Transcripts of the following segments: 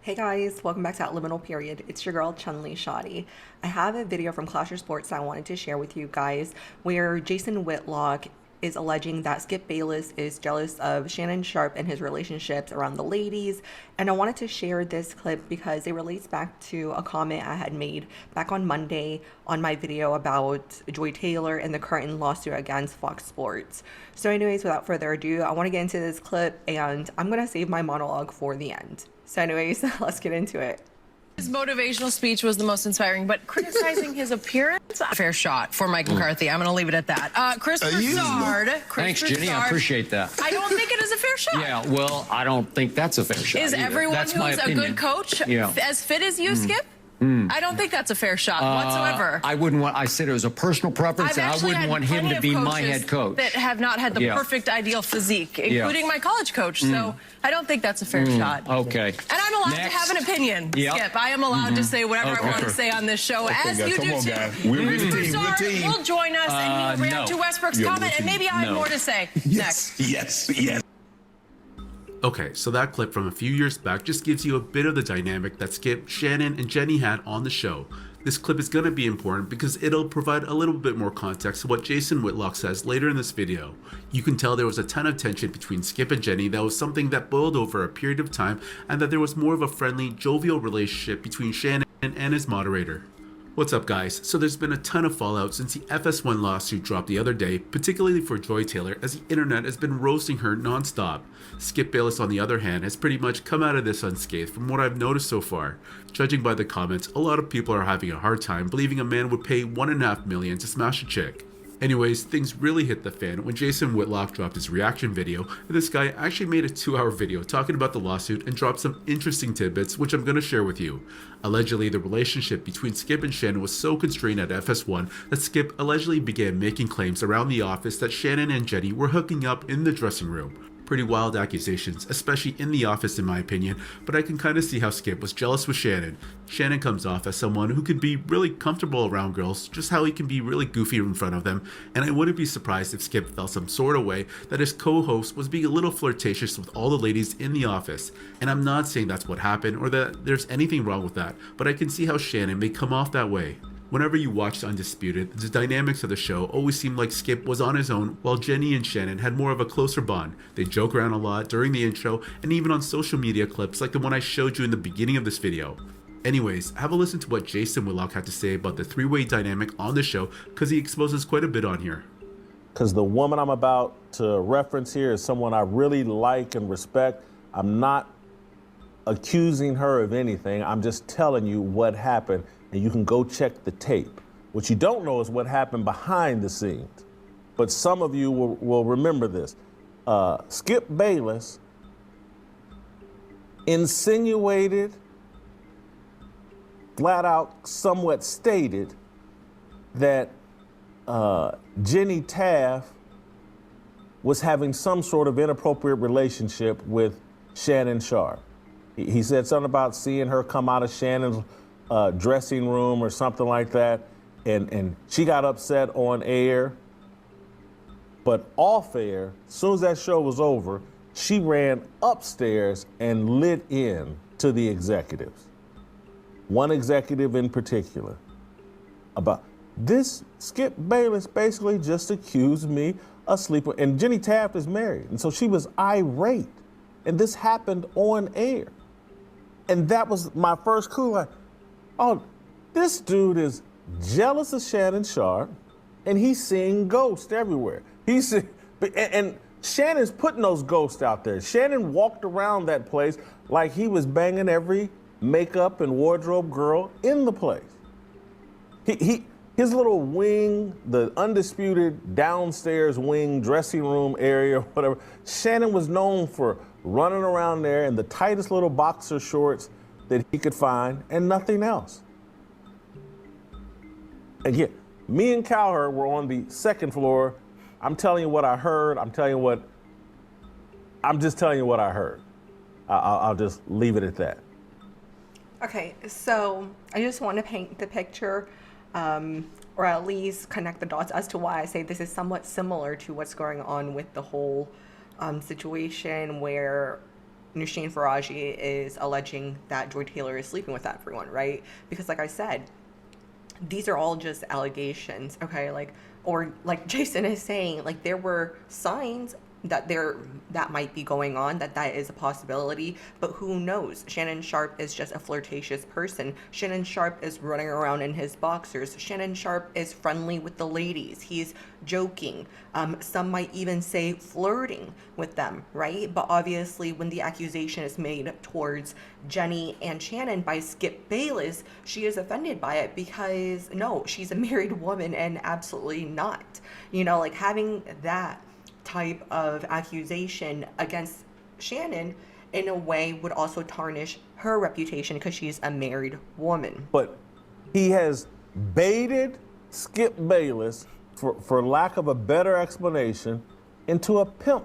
Hey guys, welcome back to That Liminal Period. It's your girl Chun-Li Shoddy. I have a video from Clasher Sports that I wanted to share with you guys where Jason Whitlock is alleging that Skip Bayless is jealous of Shannon Sharpe and his relationships around the ladies. And I wanted to share this clip because it relates back to a comment I had made back on Monday on my video about Joy Taylor and the current lawsuit against Fox Sports. So anyways, without further ado, I want to get into this clip and I'm going to save my monologue for the end. So anyways, let's get into it. His motivational speech was the most inspiring, but criticizing his appearance, a fair shot for Mike McCarthy. I'm going to leave it at that. Christopher Sard. Thanks, Jenny. I appreciate that. I don't think it is a fair shot. Yeah, well, I don't think that's a fair shot. Is either. everyone That's who's a good coach as fit as you, Skip? I don't think that's a fair shot whatsoever. I wouldn't want. I said it was a personal preference, and I wouldn't want him to be my head coach. That have not had the perfect ideal physique, including my college coach. So I don't think that's a fair shot. Okay. And I'm allowed to have an opinion, Skip. I am allowed to say whatever I want to say on this show, as you do too. Christopher Sard will join us, and he'll react to Westbrook's comment, and maybe I have more to say next. Yes. Okay, so that clip from a few years back just gives you a bit of the dynamic that Skip, Shannon, and Jenny had on the show. This clip is going to be important because it'll provide a little bit more context to what Jason Whitlock says later in this video. You can tell there was a ton of tension between Skip and Jenny that was something that boiled over a period of time, and that there was more of a friendly, jovial relationship between Shannon and his moderator. What's up, guys? So there's been a ton of fallout since the FS1 lawsuit dropped the other day, particularly for Joy Taylor, as the internet has been roasting her non-stop. Skip Bayless, on the other hand, has pretty much come out of this unscathed from what I've noticed so far. Judging by the comments, a lot of people are having a hard time believing a man would pay $1.5 million to smash a chick. Anyways, things really hit the fan when Jason Whitlock dropped his reaction video, and this guy actually made a 2-hour video talking about the lawsuit and dropped some interesting tidbits which I'm going to share with you. Allegedly, the relationship between Skip and Shannon was so constrained at FS1 that Skip allegedly began making claims around the office that Shannon and Jenny were hooking up in the dressing room. Pretty wild accusations, especially in the office in my opinion, but I can kind of see how Skip was jealous with Shannon. Shannon comes off as someone who could be really comfortable around girls, just how he can be really goofy in front of them, and I wouldn't be surprised if Skip felt some sort of way that his co-host was being a little flirtatious with all the ladies in the office. And I'm not saying that's what happened or that there's anything wrong with that, but I can see how Shannon may come off that way. Whenever you watched Undisputed, the dynamics of the show always seemed like Skip was on his own while Jenny and Shannon had more of a closer bond. They joke around a lot during the intro and even on social media clips like the one I showed you in the beginning of this video. Anyways, have a listen to what Jason Whitlock had to say about the three-way dynamic on the show because he exposes quite a bit on here. Because the woman I'm about to reference here is someone I really like and respect. I'm not accusing her of anything. I'm just telling you what happened, and you can go check the tape. What you don't know is what happened behind the scenes. But some of you will remember this. Skip Bayless insinuated, flat out somewhat stated, that Jenny Taft was having some sort of inappropriate relationship with Shannon Sharpe. He said something about seeing her come out of Shannon's dressing room or something like that, and she got upset on air. But off air, as soon as that show was over, she ran upstairs and lit in to the executives. One executive in particular. About this, Skip Bayless basically just accused me of sleeping, and Jenny Taft is married, and so she was irate, and this happened on air. And that was my first clue. Like, oh, this dude is jealous of Shannon Sharpe, and he's seeing ghosts everywhere. And Shannon's putting those ghosts out there. Shannon walked around that place like he was banging every makeup and wardrobe girl in the place. His little wing, the undisputed downstairs wing, dressing room area, whatever, Shannon was known for running around there in the tightest little boxer shorts that he could find and nothing else. Again, me and Cowher were on the second floor. I'm telling you what I heard. I'm just telling you what I heard. I'll just leave it at that. Okay, so I just want to paint the picture, or at least connect the dots as to why I say this is somewhat similar to what's going on with the whole situation where Nusheen Faraji is alleging that Joy Taylor is sleeping with everyone, right? Because like I said, these are all just allegations, okay? Like, or like Jason is saying, like there were signs that might be going on, that is a possibility, but who knows? Shannon Sharpe is just a flirtatious person. Shannon Sharpe is running around in his boxers. Shannon Sharpe is friendly with the ladies. He's joking. Some might even say flirting with them, right? But obviously when the accusation is made towards Jenny and Shannon by Skip Bayless, she is offended by it because no, she's a married woman and absolutely not. You know, like having that type of accusation against Shannon in a way would also tarnish her reputation because she's a married woman. But he has baited Skip Bayless, for lack of a better explanation, into a pimp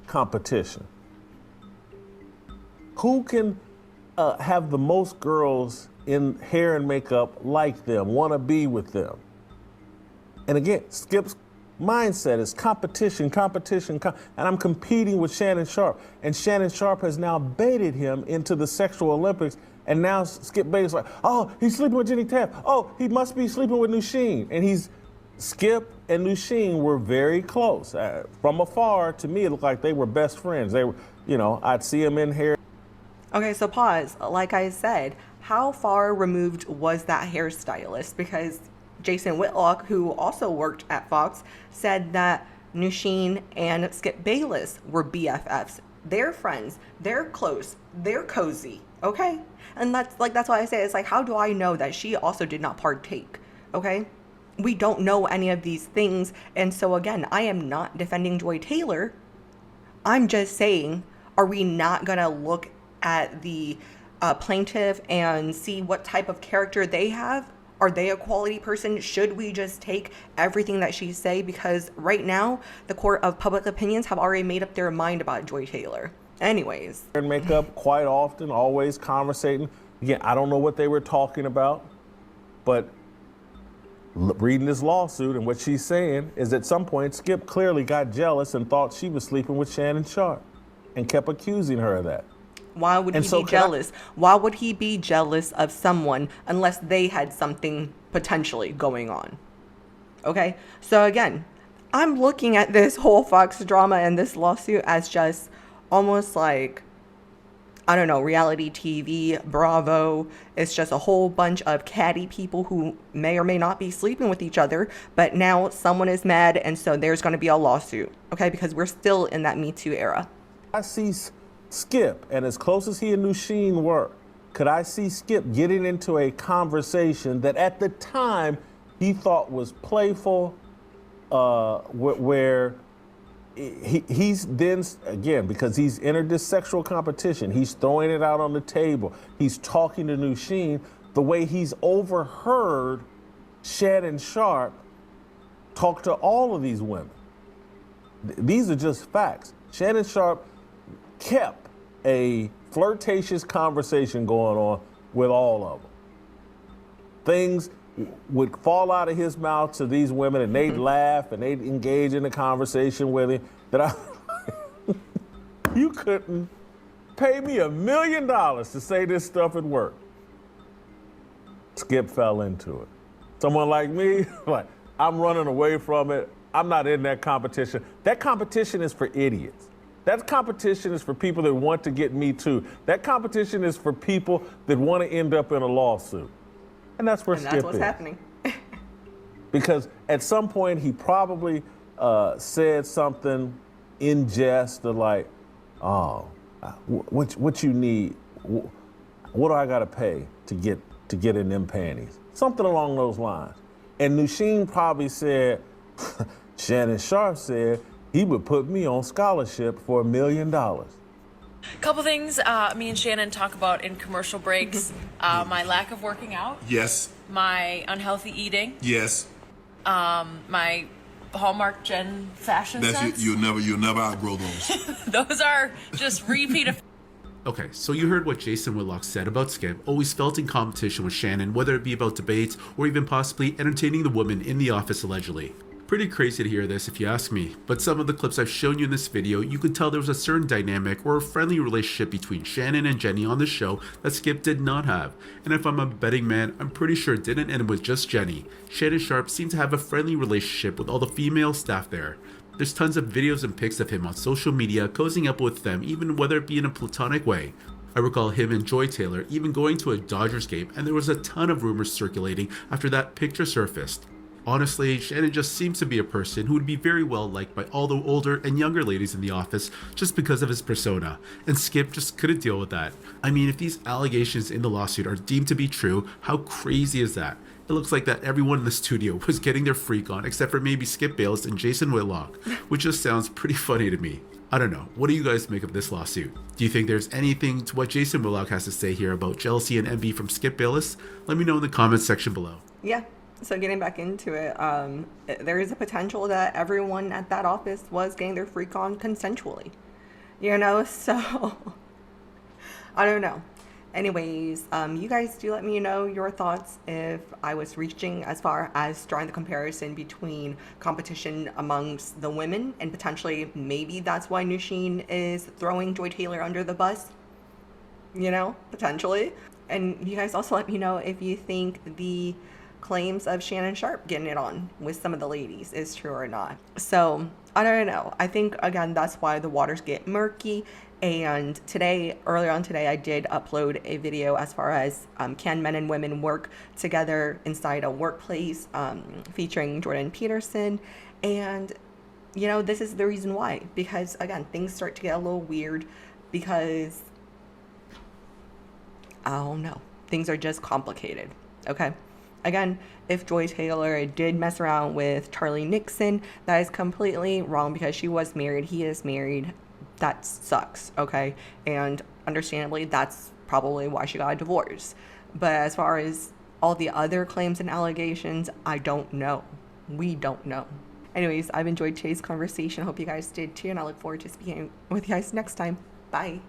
competition. Who can have the most girls in hair and makeup like them, want to be with them? And again, Skip's mindset is competition, and I'm competing with Shannon Sharpe. And Shannon Sharpe has now baited him into the sexual Olympics. And now Skip Bayless like, oh, he's sleeping with Jenny Taft. Oh, he must be sleeping with Nusheen. And Skip and Nusheen were very close. From afar, to me, it looked like they were best friends. They were, you know, I'd see them in hair. Okay, so pause. Like I said, how far removed was that hairstylist? Because Jason Whitlock, who also worked at Fox, said that Nusheen and Skip Bayless were BFFs. They're friends. They're close. They're cozy. Okay? And that's why I say it's like, how do I know that she also did not partake? Okay? We don't know any of these things. And so again, I am not defending Joy Taylor. I'm just saying, are we not going to look at the plaintiff and see what type of character they have? Are they a quality person? Should we just take everything that she say? Because right now, the court of public opinions have already made up their mind about Joy Taylor. Anyways. And makeup quite often, always conversating. Again, I don't know what they were talking about, but reading this lawsuit and what she's saying is at some point, Skip clearly got jealous and thought she was sleeping with Shannon Sharpe and kept accusing her of that. Why would he be jealous? Why would he be jealous of someone unless they had something potentially going on? Okay, so again, I'm looking at this whole Fox drama and this lawsuit as just almost like, I don't know, reality TV, Bravo. It's just a whole bunch of catty people who may or may not be sleeping with each other, but now someone is mad and so there's going to be a lawsuit, okay? Because we're still in that Me Too era. I see Skip, and as close as he and Nusheen were, could I see Skip getting into a conversation that at the time he thought was playful, where he's then, again, because he's entered this sexual competition, he's throwing it out on the table, he's talking to Nusheen, the way he's overheard Shannon Sharpe talk to all of these women. These are just facts. Shannon Sharpe kept a flirtatious conversation going on with all of them. Things would fall out of his mouth to these women, and they'd laugh and they'd engage in a conversation with him that you couldn't pay me $1 million to say this stuff at work. Skip fell into it. Someone like me, like, I'm running away from it. I'm not in that competition. That competition is for idiots. That competition is for people that want to get Me Too. That competition is for people that want to end up in a lawsuit. And that's where Skip is. And that's what's happening. Because at some point he probably said something in jest, like, oh, what you need, what do I got to pay to get in them panties? Something along those lines. And Nusheen probably said, Shannon Sharpe said, he would put me on scholarship for $1 million. Couple things me and Shannon talk about in commercial breaks. My lack of working out. Yes. My unhealthy eating. Yes. My Hallmark Jen fashion sense. You'll never outgrow those. Those are just repeat of. Okay, so you heard what Jason Whitlock said about Skip, always felt in competition with Shannon, whether it be about debates or even possibly entertaining the woman in the office allegedly. Pretty crazy to hear this if you ask me, but some of the clips I've shown you in this video, you could tell there was a certain dynamic or a friendly relationship between Shannon and Jenny on the show that Skip did not have. And if I'm a betting man, I'm pretty sure it didn't end with just Jenny. Shannon Sharpe seemed to have a friendly relationship with all the female staff there. There's tons of videos and pics of him on social media cozying up with them, even whether it be in a platonic way. I recall him and Joy Taylor even going to a Dodgers game, and there was a ton of rumors circulating after that picture surfaced. Honestly, Shannon just seems to be a person who would be very well liked by all the older and younger ladies in the office just because of his persona, and Skip just couldn't deal with that. I mean, if these allegations in the lawsuit are deemed to be true, how crazy is that? It looks like that everyone in the studio was getting their freak on except for maybe Skip Bayless and Jason Whitlock, which just sounds pretty funny to me. I don't know, what do you guys make of this lawsuit? Do you think there's anything to what Jason Whitlock has to say here about jealousy and envy from Skip Bayless? Let me know in the comments section below. Yeah. So getting back into it, there is a potential that everyone at that office was getting their freak on consensually, so I don't know. Anyways, you guys do let me know your thoughts if I was reaching as far as drawing the comparison between competition amongst the women and potentially maybe that's why Nusheen is throwing Joy Taylor under the bus, potentially. And you guys also let me know if you think the claims of Shannon Sharpe getting it on with some of the ladies is true or not. So I don't know. I think again that's why the waters get murky. And earlier on today, I did upload a video as far as can men and women work together inside a workplace, featuring Jordan Peterson. And this is the reason why, because again things start to get a little weird because I don't know, things are just complicated. Okay. Again, if Joy Taylor did mess around with Charlie Nixon, that is completely wrong because she was married. He is married. That sucks, okay? And understandably, that's probably why she got a divorce. But as far as all the other claims and allegations, I don't know. We don't know. Anyways, I've enjoyed today's conversation. Hope you guys did too, and I look forward to speaking with you guys next time. Bye.